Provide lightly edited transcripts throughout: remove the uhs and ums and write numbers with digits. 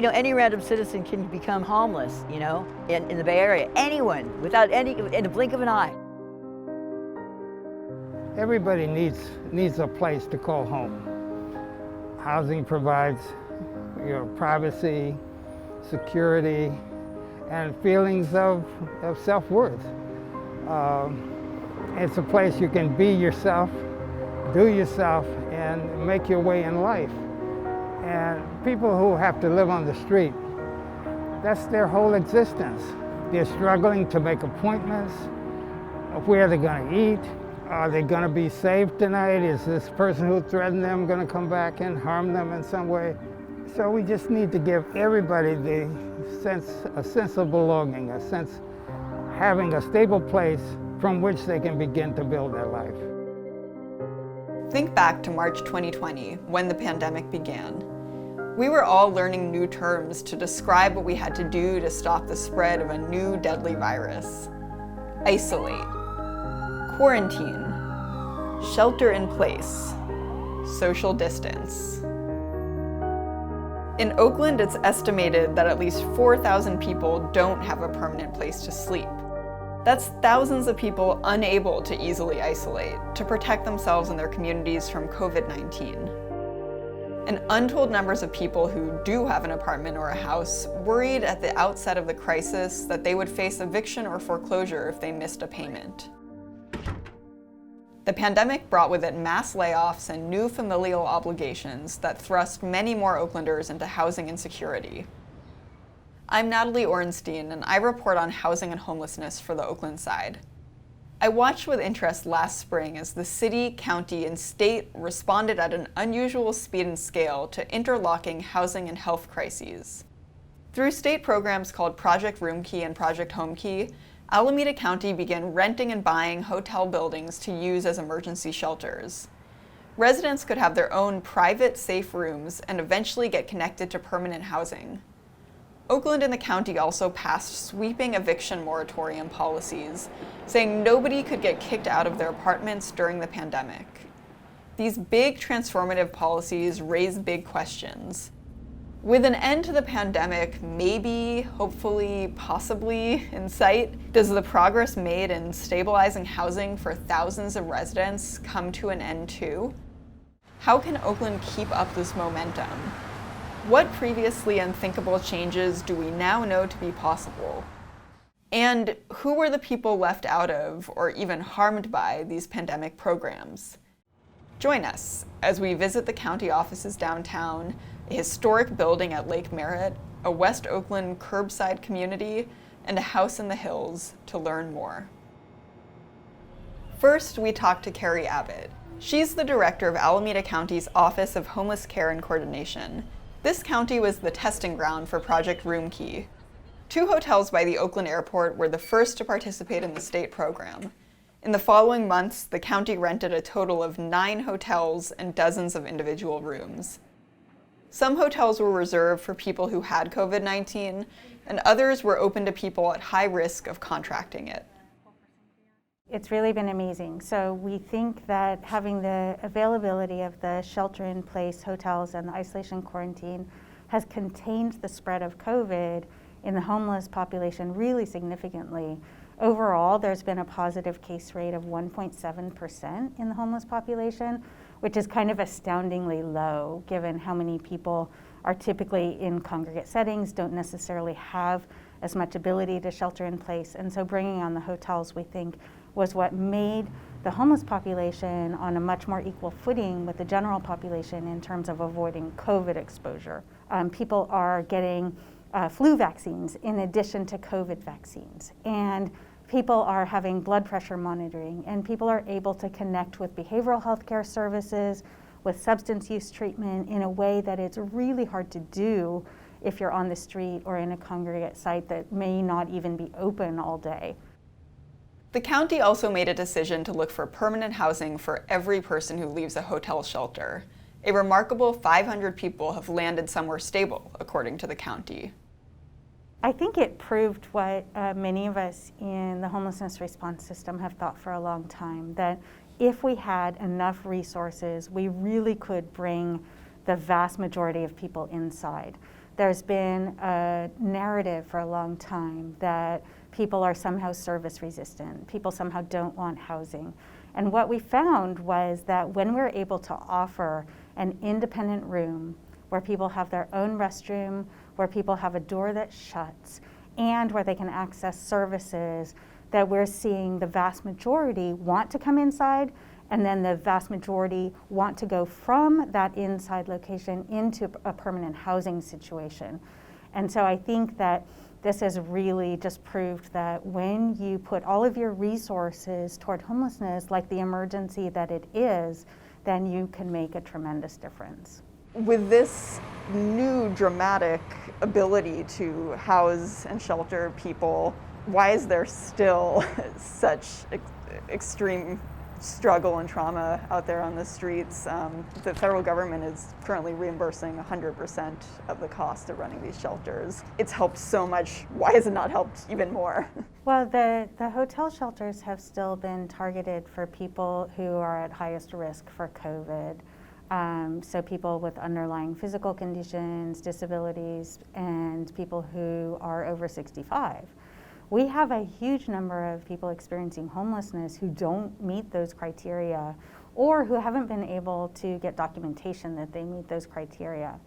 any random citizen can become homeless, in the Bay Area. Anyone, in the blink of an eye. Everybody needs a place to call home. Housing provides privacy, security, and feelings of self-worth. It's a place you can be yourself, do yourself, and make your way in life. And people who have to live on the street, that's their whole existence. They're struggling to make appointments. Where they're going to eat. Are they going to be safe tonight? Is this person who threatened them going to come back and harm them in some way? So we just need to give everybody a sense of belonging, a sense having a stable place from which they can begin to build their life. Think back to March 2020, when the pandemic began. We were all learning new terms to describe what we had to do to stop the spread of a new deadly virus. Isolate, quarantine, shelter in place, social distance. In Oakland, it's estimated that at least 4,000 people don't have a permanent place to sleep. That's thousands of people unable to easily isolate, to protect themselves and their communities from COVID-19. And untold numbers of people who do have an apartment or a house worried at the outset of the crisis that they would face eviction or foreclosure if they missed a payment. The pandemic brought with it mass layoffs and new familial obligations that thrust many more Oaklanders into housing insecurity. I'm Natalie Orenstein, and I report on housing and homelessness for the Oaklandside. I watched with interest last spring as the city, county, and state responded at an unusual speed and scale to interlocking housing and health crises. Through state programs called Project Roomkey and Project Homekey, Alameda County began renting and buying hotel buildings to use as emergency shelters. Residents could have their own private, safe rooms and eventually get connected to permanent housing. Oakland and the county also passed sweeping eviction moratorium policies, saying nobody could get kicked out of their apartments during the pandemic. These big transformative policies raise big questions. With an end to the pandemic, maybe, hopefully, possibly in sight, does the progress made in stabilizing housing for thousands of residents come to an end too? How can Oakland keep up this momentum? What previously unthinkable changes do we now know to be possible? And who were the people left out of, or even harmed by, these pandemic programs? Join us as we visit the county offices downtown, a historic building at Lake Merritt, a West Oakland curbside community, and a house in the hills to learn more. First, we talk to Kerry Abbott. She's the director of Alameda County's Office of Homeless Care and Coordination. This county was the testing ground for Project Roomkey. 2 hotels by the Oakland airport were the first to participate in the state program. In the following months, the county rented a total of 9 hotels and dozens of individual rooms. Some hotels were reserved for people who had COVID-19, and others were open to people at high risk of contracting it. It's really been amazing. So we think that having the availability of the shelter-in-place hotels and the isolation quarantine has contained the spread of COVID in the homeless population really significantly. Overall, there's been a positive case rate of 1.7% in the homeless population, which is kind of astoundingly low given how many people are typically in congregate settings, don't necessarily have as much ability to shelter in place. And so bringing on the hotels, we think, was what made the homeless population on a much more equal footing with the general population in terms of avoiding COVID exposure. People are getting flu vaccines in addition to COVID vaccines. And people are having blood pressure monitoring, and people are able to connect with behavioral health care services, with substance use treatment in a way that it's really hard to do if you're on the street or in a congregate site that may not even be open all day. The county also made a decision to look for permanent housing for every person who leaves a hotel shelter. A remarkable 500 people have landed somewhere stable, according to the county. I think it proved what many of us in the homelessness response system have thought for a long time, that if we had enough resources, we really could bring the vast majority of people inside. There's been a narrative for a long time that people are somehow service resistant, people somehow don't want housing. And what we found was that when we're able to offer an independent room where people have their own restroom, where people have a door that shuts, and where they can access services, that we're seeing the vast majority want to come inside, and then the vast majority want to go from that inside location into a permanent housing situation. And so I think that this has really just proved that when you put all of your resources toward homelessness, like the emergency that it is, then you can make a tremendous difference. With this new dramatic ability to house and shelter people, why is there still such extreme struggle and trauma out there on the streets? The federal government is currently reimbursing 100% of the cost of running these shelters. It's helped so much. Why has it not helped even more? Well, the hotel shelters have still been targeted for people who are at highest risk for COVID. So people with underlying physical conditions, disabilities, and people who are over 65. We have a huge number of people experiencing homelessness who don't meet those criteria or who haven't been able to get documentation that they meet those criteria.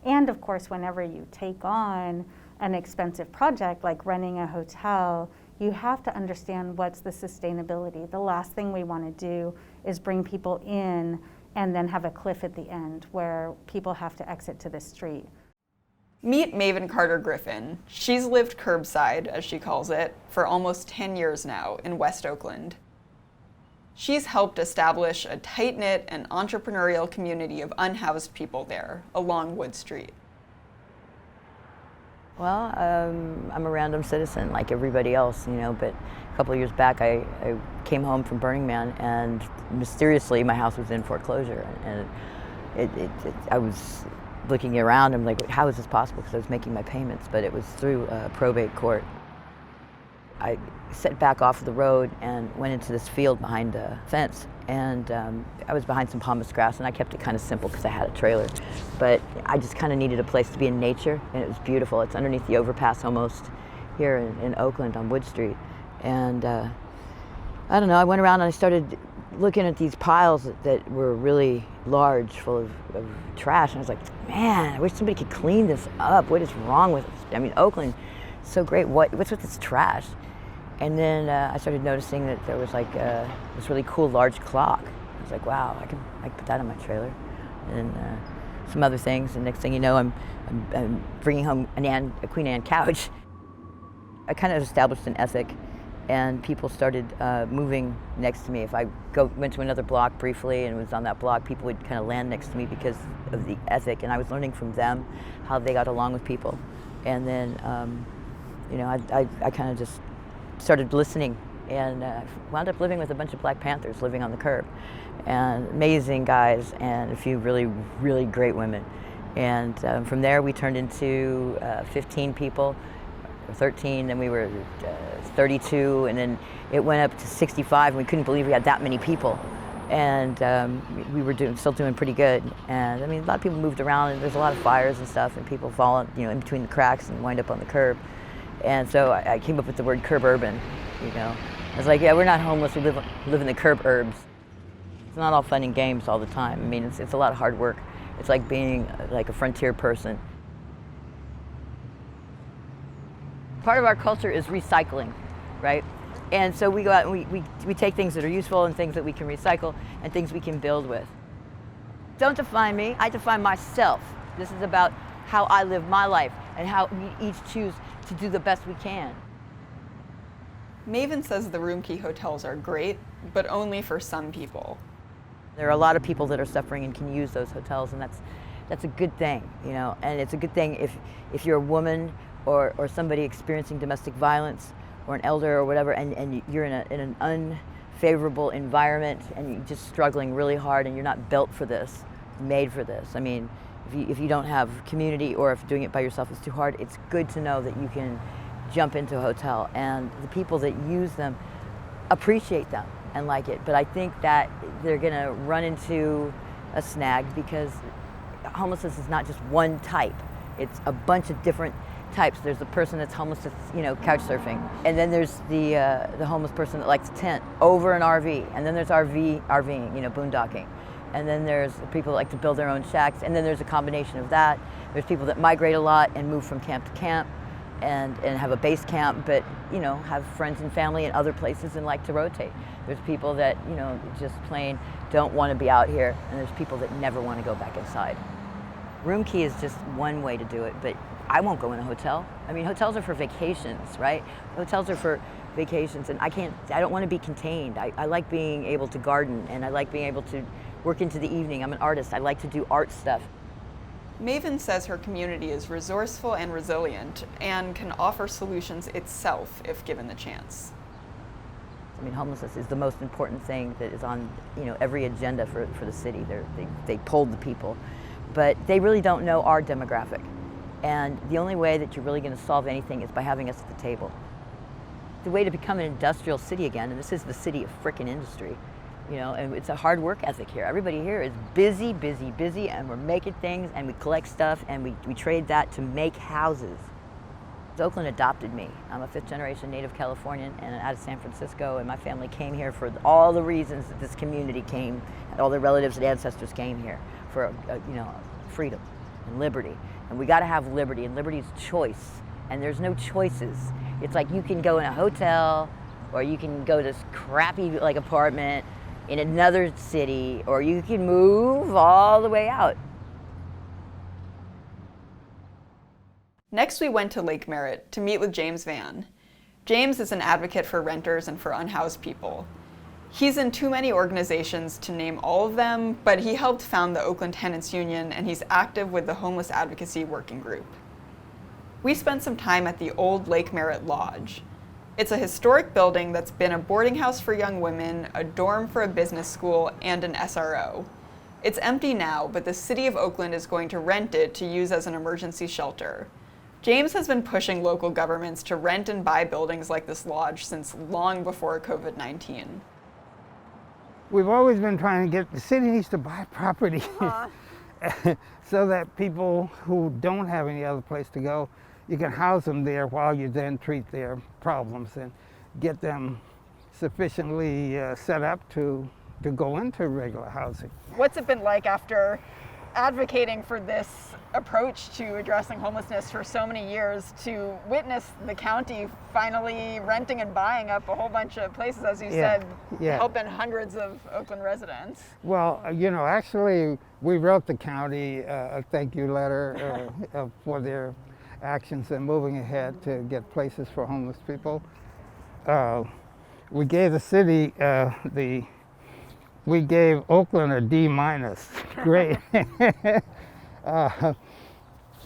And of course, whenever you take on an expensive project like running a hotel, you have to understand what's the sustainability. The last thing we want to do is bring people in and then have a cliff at the end where people have to exit to the street. Meet Mavin Carter Griffin. She's lived curbside, as she calls it, for almost 10 years now in West Oakland. She's helped establish a tight-knit and entrepreneurial community of unhoused people there along Wood Street. Well, I'm a random citizen like everybody else, you know, but a couple of years back I came home from Burning Man and mysteriously my house was in foreclosure, and I was looking around, I'm like, how is this possible? Because I was making my payments, but it was through probate court. I set back off the road and went into this field behind a fence, and I was behind some pomace grass, and I kept it kind of simple because I had a trailer, but I just kind of needed a place to be in nature, and it was beautiful. It's underneath the overpass almost here in Oakland on Wood Street, and I don't know, I went around and I started looking at these piles that were really large, full of trash, and I was like, man, I wish somebody could clean this up. What is wrong with it? I mean, Oakland is so great. What's with this trash? And then I started noticing that there was like this really cool large clock. I was like, wow, I can put that on my trailer, and some other things. And next thing you know, I'm bringing home a Queen Anne couch. I kind of established an ethic, and people started moving next to me. If I went to another block briefly and was on that block, people would kind of land next to me because of the ethic, and I was learning from them how they got along with people. And then, you know, I kind of just started listening, and wound up living with a bunch of Black Panthers living on the curb, and amazing guys, and a few really, really great women. And from there, we turned into 15 people. 13, then we were 32, and then it went up to 65, and we couldn't believe we had that many people. And we were still doing pretty good. And I mean, a lot of people moved around, and there's a lot of fires and stuff, and people fall, you know, in between the cracks and wind up on the curb. And so I came up with the word curb urban, you know. I was like, yeah, we're not homeless, we live in the curb urbs. It's not all fun and games all the time. I mean, it's a lot of hard work. It's like being like a frontier person. Part of our culture is recycling, right? And so we go out and we take things that are useful and things that we can recycle and things we can build with. Don't define me, I define myself. This is about how I live my life and how we each choose to do the best we can. Mavin says the room key hotels are great, but only for some people. There are a lot of people that are suffering and can use those hotels, and that's a good thing, you know. And it's a good thing if you're a woman or somebody experiencing domestic violence or an elder or whatever, and you're in an unfavorable environment and you're just struggling really hard and you're not built for this, made for this. I mean, if you don't have community, or if doing it by yourself is too hard, it's good to know that you can jump into a hotel, and the people that use them appreciate them and like it. But I think that they're gonna run into a snag because homelessness is not just one type. It's a bunch of different types. There's the person that's homeless that's, couch surfing. And then there's the homeless person that likes to tent over an RV. And then there's RVing, boondocking. And then there's people that like to build their own shacks. And then there's a combination of that. There's people that migrate a lot and move from camp to camp and have a base camp, but, have friends and family in other places and like to rotate. There's people that, just plain don't want to be out here. And there's people that never want to go back inside. Room key is just one way to do it, but I won't go in a hotel. I mean, hotels are for vacations, right? Hotels are for vacations, and I don't want to be contained. I like being able to garden, and I like being able to work into the evening. I'm an artist. I like to do art stuff. Mavin says her community is resourceful and resilient and can offer solutions itself if given the chance. I mean, homelessness is the most important thing that is on, every agenda for the city. They polled the people, but they really don't know our demographic. And the only way that you're really going to solve anything is by having us at the table. The way to become an industrial city again, and this is the city of frickin' industry, and it's a hard work ethic here. Everybody here is busy, busy, busy, and we're making things, and we collect stuff, and we trade that to make houses. Oakland adopted me. I'm a fifth-generation native Californian and out of San Francisco, and my family came here for all the reasons that this community came, and all their relatives and ancestors came here for, freedom and liberty. And we got to have liberty, and liberty is choice, and there's no choices. It's like you can go in a hotel, or you can go to this crappy apartment in another city, or you can move all the way out. Next, we went to Lake Merritt to meet with James Vann. James is an advocate for renters and for unhoused people. He's in too many organizations to name all of them, but he helped found the Oakland Tenants Union, and he's active with the Homeless Advocacy Working Group. We spent some time at the old Lake Merritt Lodge. It's a historic building that's been a boarding house for young women, a dorm for a business school, and an SRO. It's empty now, but the city of Oakland is going to rent it to use as an emergency shelter. James has been pushing local governments to rent and buy buildings like this lodge since long before COVID-19. We've always been trying to the city needs to buy property so that people who don't have any other place to go, you can house them there while you then treat their problems and get them sufficiently set up to go into regular housing. What's it been like after advocating for this approach to addressing homelessness for so many years to witness the county finally renting and buying up a whole bunch of places, as you said, helping hundreds of Oakland residents? Well, actually, we wrote the county a thank you letter for their actions in moving ahead to get places for homeless people. We gave the city we gave Oakland a D-. Great.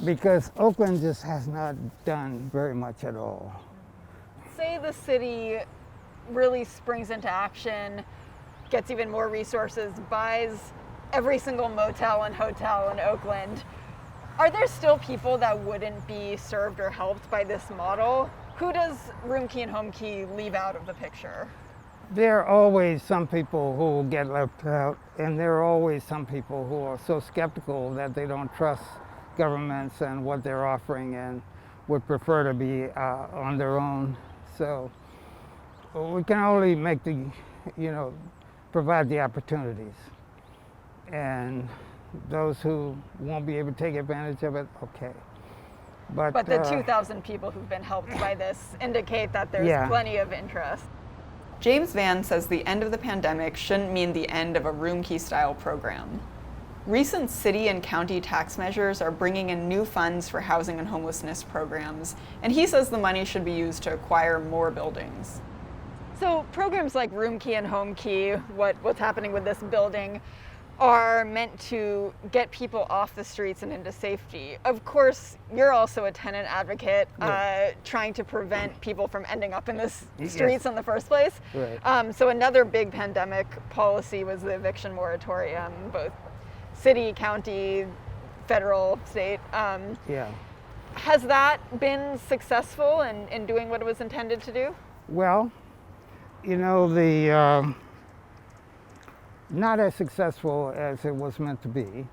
Because Oakland just has not done very much at all. Say the city really springs into action, gets even more resources, buys every single motel and hotel in Oakland. Are there still people that wouldn't be served or helped by this model? Who does Room Key and Home Key leave out of the picture? There are always some people who will get left out, and there are always some people who are so skeptical that they don't trust governments and what they're offering and would prefer to be on their own. So we can only make provide the opportunities. And those who won't be able to take advantage of it, okay. But the 2,000 people who've been helped by this indicate that there's plenty of interest. James Vann says the end of the pandemic shouldn't mean the end of a Room Key style program. Recent city and county tax measures are bringing in new funds for housing and homelessness programs, and he says the money should be used to acquire more buildings. So programs like Room Key and Home Key, what's happening with this building, are meant to get people off the streets and into safety. Of course, you're also a tenant advocate, trying to prevent people from ending up in the streets in the first place. Right. So another big pandemic policy was the eviction moratorium, both city, county, federal, state. Has that been successful in doing what it was intended to do? Well, not as successful as it was meant to be.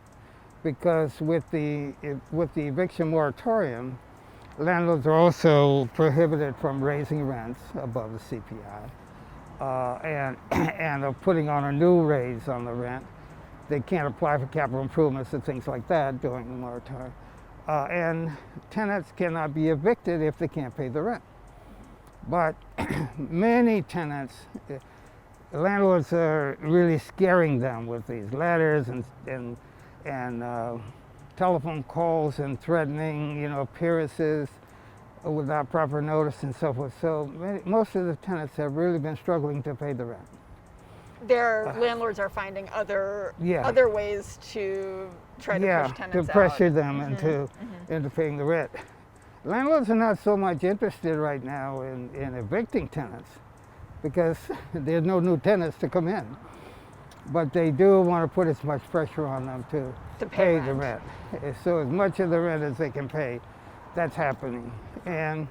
because with the eviction moratorium, landlords are also prohibited from raising rents above the CPI and of putting on a new raise on the rent. They can't apply for capital improvements and things like that during the moratorium. And tenants cannot be evicted if they can't pay the rent. But many tenants, landlords are really scaring them with these letters and telephone calls and threatening, appearances without proper notice and so forth. So most of the tenants have really been struggling to pay the rent. Their landlords are finding other ways to try to push tenants to pressure out. them into paying the rent. Landlords are not so much interested right now in evicting tenants because there's no new tenants to come in. But they do want to put as much pressure on them to pay the rent. So as much of the rent as they can pay, that's happening. And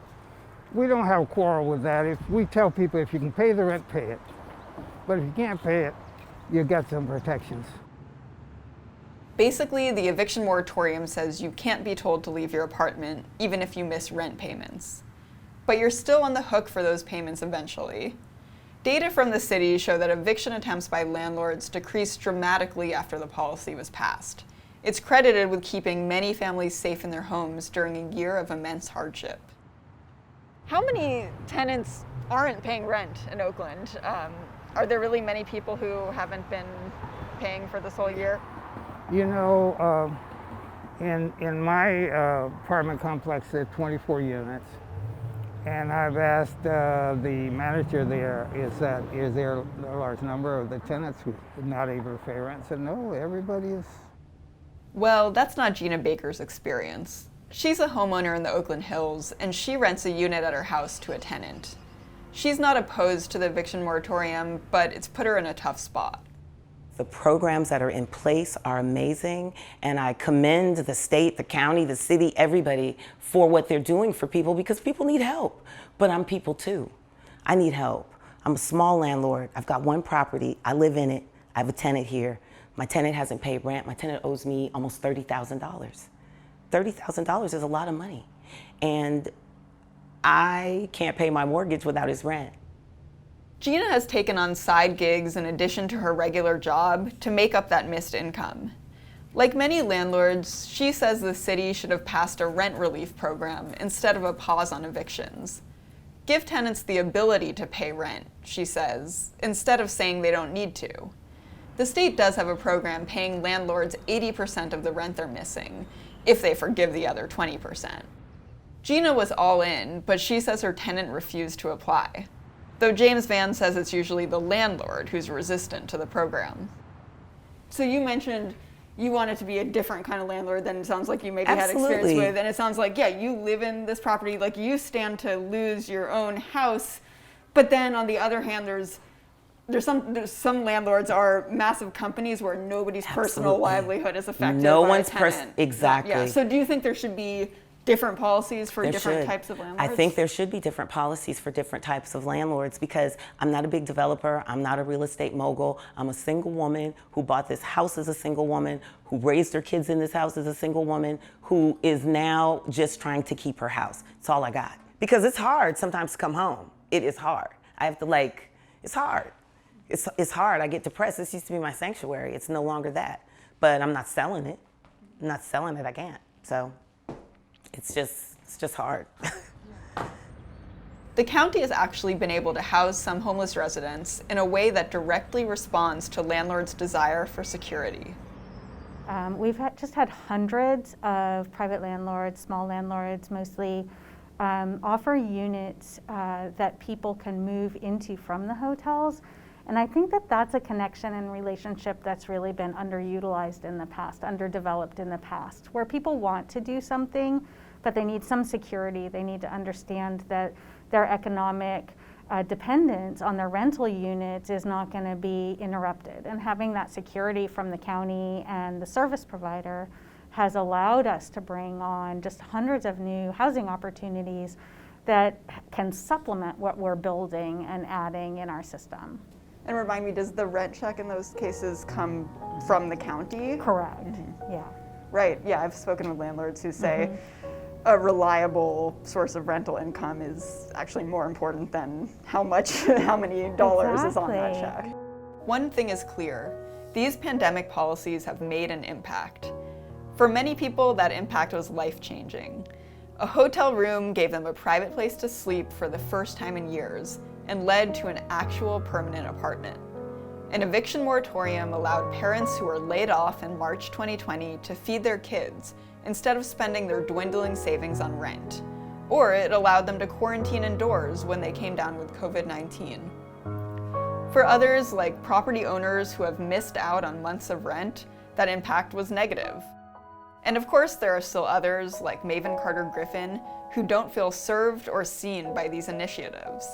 we don't have a quarrel with that. If we tell people if you can pay the rent, pay it. But if you can't pay it, you got some protections. Basically, the eviction moratorium says you can't be told to leave your apartment even if you miss rent payments. But you're still on the hook for those payments eventually. Data from the city show that eviction attempts by landlords decreased dramatically after the policy was passed. It's credited with keeping many families safe in their homes during a year of immense hardship. How many tenants aren't paying rent in Oakland? Are there really many people who haven't been paying for this whole year? In my apartment complex, there are 24 units. And I've asked the manager there, is there a large number of the tenants who are not able to pay rent? I said, no, everybody is. Well, that's not Gina Baker's experience. She's a homeowner in the Oakland Hills, and she rents a unit at her house to a tenant. She's not opposed to the eviction moratorium, but it's put her in a tough spot. The programs that are in place are amazing, and I commend the state, the county, the city, everybody for what they're doing for people because people need help. But I'm people too. I need help. I'm a small landlord. I've got one property. I live in it. I have a tenant here. My tenant hasn't paid rent. My tenant owes me almost $30,000. $30,000 is a lot of money. And I can't pay my mortgage without his rent. Gina has taken on side gigs in addition to her regular job to make up that missed income. Like many landlords, she says the city should have passed a rent relief program instead of a pause on evictions. Give tenants the ability to pay rent, she says, instead of saying they don't need to. The state does have a program paying landlords 80% of the rent they're missing, if they forgive the other 20%. Gina was all in, but she says her tenant refused to apply. Though James Vann says it's usually the landlord who's resistant to the program. So you mentioned you want it to be a different kind of landlord than it sounds like you maybe had experience with. And it sounds like, you live in this property, like you stand to lose your own house. But then on the other hand, there's some landlords are massive companies where nobody's personal livelihood is affected No by one's a tenant. Exactly. Yeah. So do you think there should be different policies for different types of landlords? I think there should be different policies for different types of landlords because I'm not a big developer, I'm not a real estate mogul, I'm a single woman who bought this house as a single woman, who raised her kids in this house as a single woman, who is now just trying to keep her house. It's all I got. Because it's hard sometimes to come home. It is hard. I have to it's hard. It's hard. I get depressed. This used to be my sanctuary. It's no longer that. But I'm not selling it. I'm not selling it. I can't. So it's just hard. The county has actually been able to house some homeless residents in a way that directly responds to landlords' desire for security. We've just had hundreds of private landlords, small landlords mostly, offer units that people can move into from the hotels. And I think that that's a connection and relationship that's really been underutilized in the past, underdeveloped in the past, where people want to do something, but they need some security. They need to understand that their economic dependence on their rental units is not going to be interrupted. And having that security from the county and the service provider has allowed us to bring on just hundreds of new housing opportunities that can supplement what we're building and adding in our system. And remind me, does the rent check in those cases come from the county? Correct, yeah. Right, yeah, I've spoken with landlords who say a reliable source of rental income is actually more important than how many dollars is on that check. One thing is clear, these pandemic policies have made an impact. For many people, that impact was life-changing. A hotel room gave them a private place to sleep for the first time in years and led to an actual permanent apartment. An eviction moratorium allowed parents who were laid off in March 2020 to feed their kids instead of spending their dwindling savings on rent. Or it allowed them to quarantine indoors when they came down with COVID-19. For others, like property owners who have missed out on months of rent, that impact was negative. And of course, there are still others, like Mavin Carter Griffin, who don't feel served or seen by these initiatives.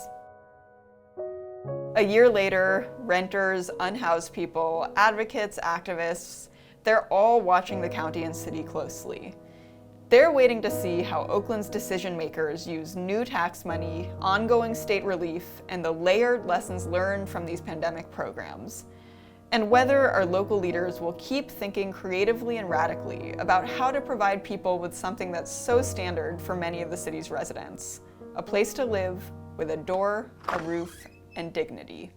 A year later, renters, unhoused people, advocates, activists, they're all watching the county and city closely. They're waiting to see how Oakland's decision makers use new tax money, ongoing state relief, and the layered lessons learned from these pandemic programs. And whether our local leaders will keep thinking creatively and radically about how to provide people with something that's so standard for many of the city's residents, a place to live with a door, a roof, and dignity.